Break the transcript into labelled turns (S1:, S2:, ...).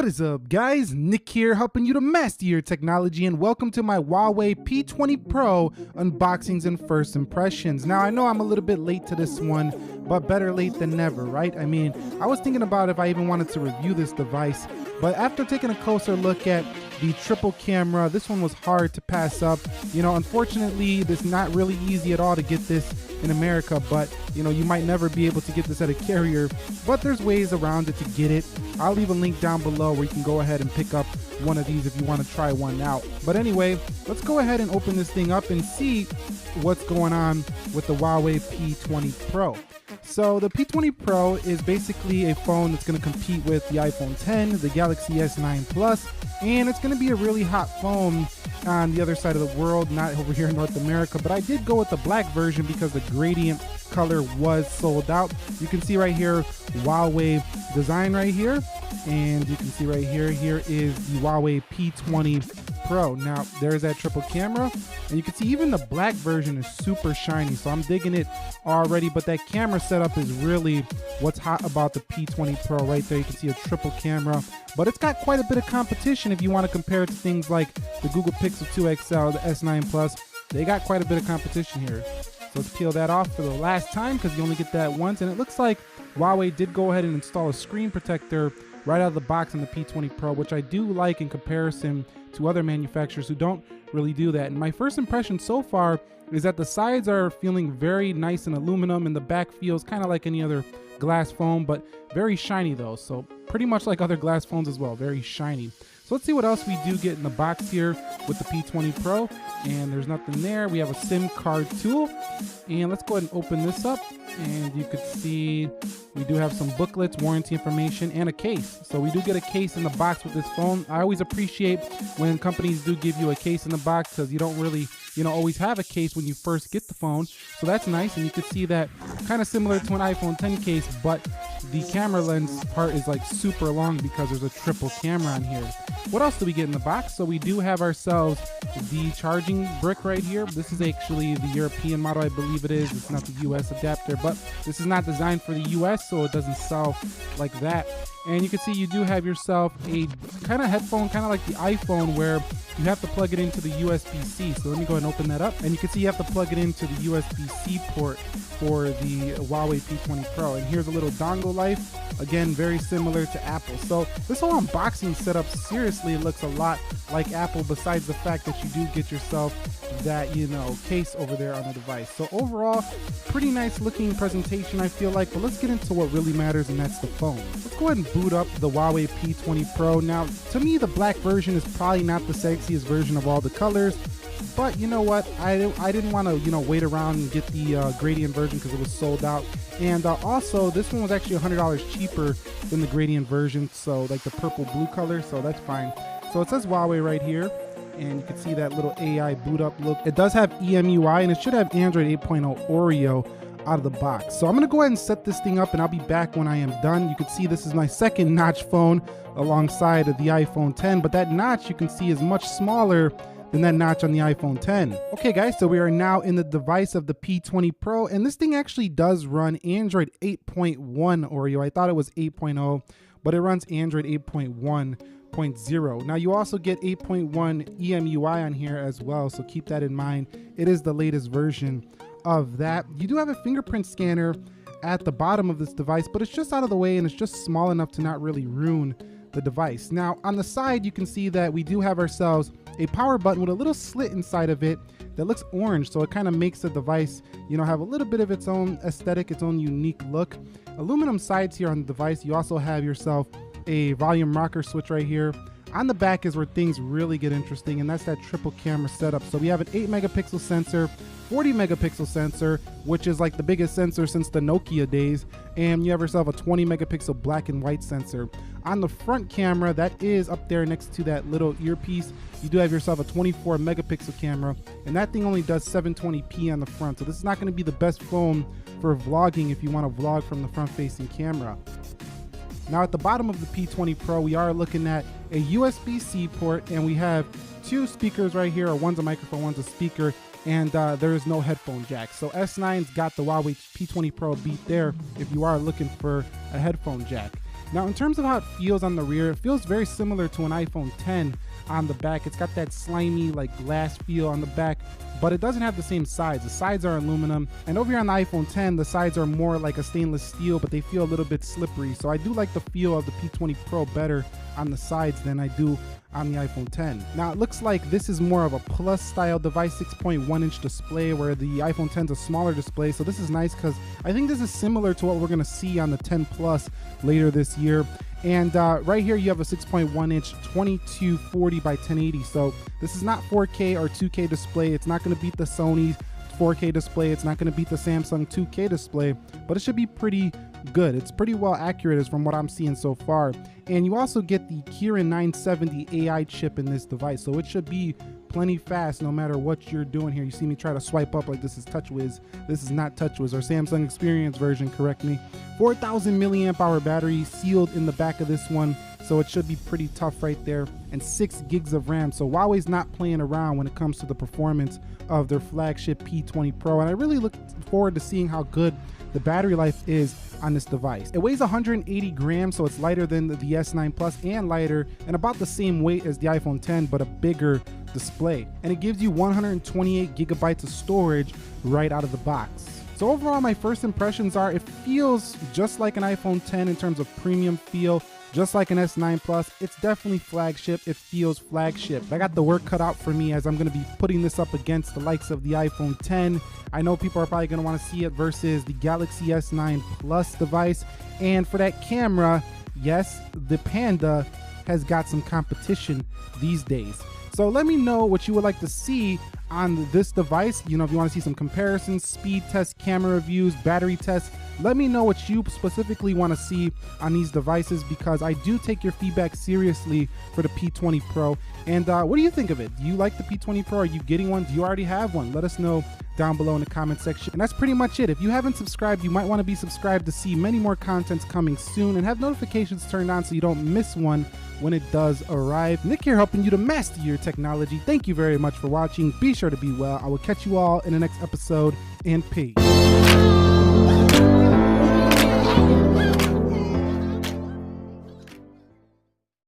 S1: What is up, guys? Nick here, helping you to master your technology, and welcome to my Huawei P20 Pro unboxings and first impressions. Now, I know I'm a little bit late to this one, but better late than never, right? I mean, I was thinking about if I even wanted to review this device, but after taking a closer look at the triple camera, this one was hard to pass up. You know, unfortunately, it's not really easy at all to get this in America, but you know, you might never be able to get this at a carrier, but there's ways around it to get it. I'll leave a link down below where you can go ahead and pick up one of these if you want to try one out. But anyway, let's go ahead and open this thing up and see what's going on with the Huawei P20 Pro. So the P20 Pro is basically a phone that's going to compete with the iPhone X, the Galaxy S9 Plus, and it's going to be a really hot phone on the other side of the world, not over here in North America. But I did go with the black version because the gradient color was sold out. You can see right here Huawei design right here, and you can see right here, here is the Huawei P20 Pro. Now there's that triple camera, and you can see even the black version is super shiny, so I'm digging it already. But that camera setup is really what's hot about the P20 Pro right there. You can see a triple camera, but it's got quite a bit of competition if you want to compare it to things like the Google Pixel 2 XL, the S9 Plus. They got quite a bit of competition here. So let's peel that off for the last time because you only get that once. And it looks like Huawei did go ahead and install a screen protector right out of the box on the P20 Pro, which I do like in comparison to other manufacturers who don't really do that. And my first impression so far is that the sides are feeling very nice and aluminum, and the back feels kind of like any other glass phone, but very shiny though. So pretty much like other glass phones as well, very shiny. So let's see what else we do get in the box here with the P20 Pro. And there's nothing there. We have a SIM card tool, and let's go ahead and open this up, and you could see we do have some booklets, warranty information, and a case. So we do get a case in the box with this phone. I always appreciate when companies do give you a case in the box because you don't really, always have a case when you first get the phone. So that's nice, and you can see that kind of similar to an iPhone X case, but the camera lens part is like super long because there's a triple camera on here. What else do we get in the box? So we do have ourselves the charging brick right here. This is actually the European model, I believe it is. It's not the US adapter, but this is not designed for the US, so it doesn't sell like that. And you can see you do have yourself a kind of headphone, kind of like the iPhone, where you have to plug it into the USB-C. So let me go ahead and open that up. And you can see you have to plug it into the USB-C port for the Huawei P20 Pro. And here's a little dongle life. Again, very similar to Apple. So this whole unboxing setup, seriously, looks a lot like Apple, besides the fact that you do get yourself that, case over there on the device. So overall, pretty nice looking presentation, I feel like. But let's get into what really matters, and that's the phone. Let's go ahead and boot up the Huawei P20 Pro. Now, to me, the black version is probably not the sexiest version of all the colors, but you know what? I didn't want to, wait around and get the gradient version because it was sold out. And also, this one was actually $100 cheaper than the gradient version, so like the purple blue color, so that's fine. So it says Huawei right here, and you can see that little AI boot up look. It does have EMUI, and it should have Android 8.0 Oreo out of the box. So I'm going to go ahead and set this thing up, and I'll be back when I am done. You can see this is my second notch phone alongside of the iPhone X, but that notch you can see is much smaller than that notch on the iPhone X. Okay guys, so we are now in the device of the P20 Pro, and this thing actually does run Android 8.1 Oreo. I thought it was 8.0, but it runs Android 8.1.0. Now you also get 8.1 EMUI on here as well, so keep that in mind. It is the latest version of that. You do have a fingerprint scanner at the bottom of this device, but it's just out of the way, and it's just small enough to not really ruin the device. Now on the side, you can see that we do have ourselves a power button with a little slit inside of it that looks orange, so it kind of makes the device, have a little bit of its own aesthetic, its own unique look. Aluminum sides here on the device. You also have yourself a volume rocker switch right here. On the back is where things really get interesting, and that's that triple camera setup. So we have an 8 megapixel sensor, 40 megapixel sensor, which is like the biggest sensor since the Nokia days, and you have yourself a 20 megapixel black and white sensor. On the front camera, that is up there next to that little earpiece, you do have yourself a 24 megapixel camera, and that thing only does 720p on the front. So this is not going to be the best phone for vlogging if you want to vlog from the front facing camera. Now at the bottom of the P20 Pro, we are looking at a USB-C port, and we have two speakers right here, or one's a microphone, one's a speaker, and there is no headphone jack. So S9's got the Huawei P20 Pro beat there if you are looking for a headphone jack. Now, in terms of how it feels on the rear, it feels very similar to an iPhone 10 on the back. It's got that slimy, like glass feel on the back, but it doesn't have the same sides. The sides are aluminum, and over here on the iPhone 10, the sides are more like a stainless steel, but they feel a little bit slippery. So I do like the feel of the P20 Pro better on the sides than I do on the iPhone 10. Now, it looks like this is more of a plus style device, 6.1-inch display, where the iPhone 10 is a smaller display. So this is nice because I think this is similar to what we're gonna see on the 10 Plus later this year. And right here you have a 6.1-inch 2240 by 1080. So this is not 4K or 2K display. It's not gonna beat the Sony 4K display. It's not gonna beat the Samsung 2K display, but it should be pretty good. It's pretty well accurate as from what I'm seeing so far. And you also get the Kirin 970 AI chip in this device, so it should be plenty fast no matter what you're doing here. You see me try to swipe up like this is TouchWiz. This is not TouchWiz, or Samsung Experience version, correct me. 4,000 milliamp hour battery sealed in the back of this one, so it should be pretty tough right there. And 6 gigs of RAM, so Huawei's not playing around when it comes to the performance of their flagship P20 Pro, and I really look forward to seeing how good the battery life is on this device. It weighs 180 grams, so it's lighter than the S9 Plus and lighter, and about the same weight as the iPhone 10, but a bigger display. And it gives you 128 gigabytes of storage right out of the box. So overall, my first impressions are it feels just like an iPhone 10 in terms of premium feel, just like an S9 Plus. It's definitely flagship. It feels flagship. I got the work cut out for me as I'm going to be putting this up against the likes of the iPhone 10. I know people are probably going to want to see it versus the Galaxy S9 Plus device. And for that camera, yes, the Panda has got some competition these days. So let me know what you would like to see on this device. You know, if you want to see some comparisons, speed tests, camera reviews, battery tests, let me know what you specifically want to see on these devices, because I do take your feedback seriously for the P20 Pro. And what do you think of it? Do you like the P20 Pro? Are you getting one? Do you already have one? Let us know down below in the comment section. And that's pretty much it. If you haven't subscribed, you might want to be subscribed to see many more contents coming soon, and have notifications turned on so you don't miss one when it does arrive. Nick here, helping you to master your technology. Thank you very much for watching. Be sure to be well. I will catch you all in the next episode, and peace.